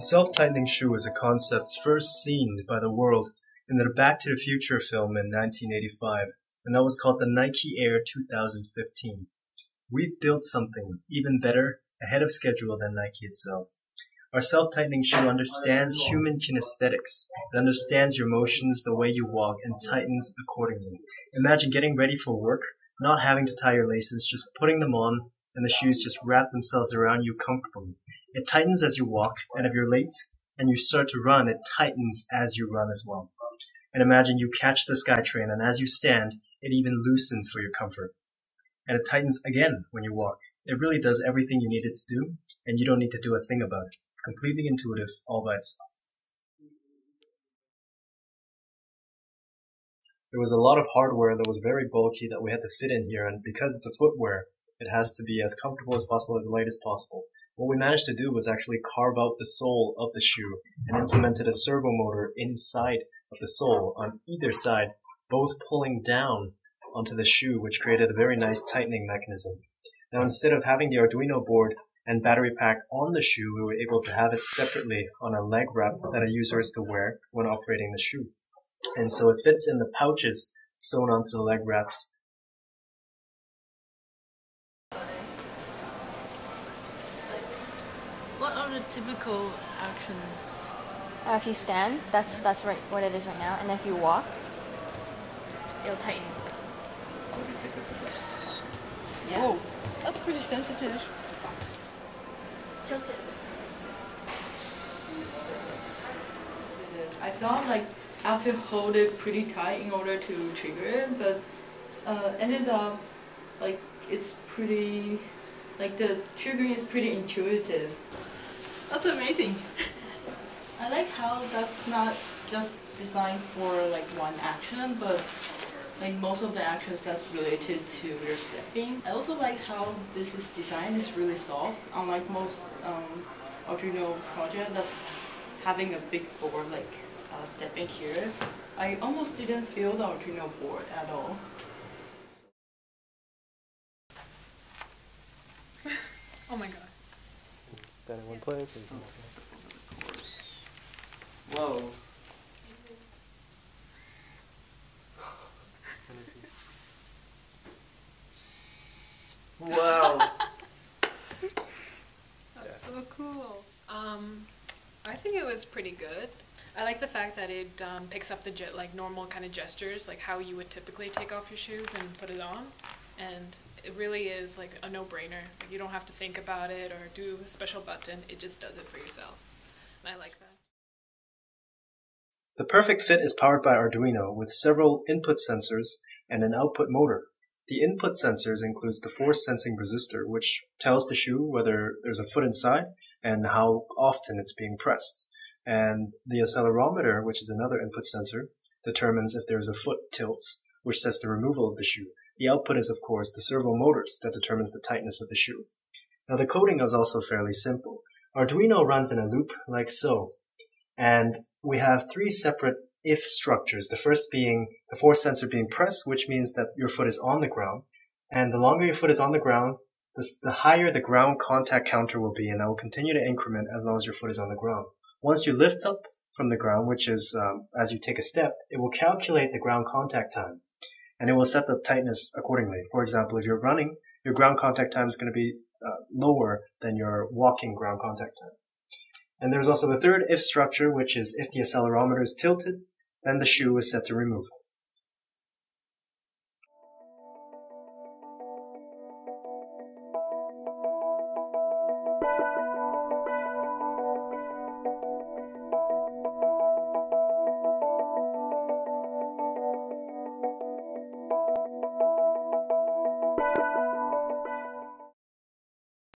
The self-tightening shoe is a concept first seen by the world in the Back to the Future film in 1985, and that was called the Nike Air 2015. We've built something even better, ahead of schedule than Nike itself. Our self-tightening shoe understands human kinesthetics. It understands your motions, the way you walk, and tightens accordingly. Imagine getting ready for work, not having to tie your laces, just putting them on, and the shoes just wrap themselves around you comfortably. It tightens as you walk, and if you're late and you start to run, it tightens as you run as well. And imagine you catch the SkyTrain, and as you stand, it even loosens for your comfort. And it tightens again when you walk. It really does everything you need it to do, and you don't need to do a thing about it. Completely intuitive, all by itself. There was a lot of hardware that was very bulky that we had to fit in here, and because it's a footwear, it has to be as comfortable as possible, as light as possible. What we managed to do was actually carve out the sole of the shoe and implemented a servo motor inside of the sole on either side, both pulling down onto the shoe, which created a very nice tightening mechanism. Now, instead of having the Arduino board and battery pack on the shoe, we were able to have it separately on a leg wrap that a user is to wear when operating the shoe. And so it fits in the pouches sewn onto the leg wraps. What are the typical actions? If you stand, that's right what it is right now, and if you walk, it'll tighten. Yeah. Whoa, that's pretty sensitive. Tilt it. I felt like I have to hold it pretty tight in order to trigger it, but ended up like it's pretty, like the triggering is pretty intuitive. That's amazing. I like how that's not just designed for like one action, but like most of the actions that's related to your stepping. I also like how this is designed is really soft, unlike most Arduino project that's having a big board like stepping here. I almost didn't feel the Arduino board at all. Oh my god. Stand in one place. Whoa. Wow. That's so cool. I think it was pretty good. I like the fact that it picks up the normal kind of gestures, like how you would typically take off your shoes and put it on. And it really is like a no-brainer. Like, you don't have to think about it or do a special button. It just does it for yourself. And I like that. The Perfect Fit is powered by Arduino with several input sensors and an output motor. The input sensors includes the force sensing resistor, which tells the shoe whether there's a foot inside and how often it's being pressed. And the accelerometer, which is another input sensor, determines if there's a foot tilts, which sets the removal of the shoe. The output is, of course, the servo motors that determines the tightness of the shoe. Now, the coding is also fairly simple. Arduino runs in a loop like so, and we have three separate if structures. The first being the force sensor being pressed, which means that your foot is on the ground. And the longer your foot is on the ground, the higher the ground contact counter will be, and that will continue to increment as long as your foot is on the ground. Once you lift up from the ground, which is as you take a step, it will calculate the ground contact time, and it will set the tightness accordingly. For example, if you're running, your ground contact time is going to be lower than your walking ground contact time. And there's also the third if structure, which is if the accelerometer is tilted, then the shoe is set to remove.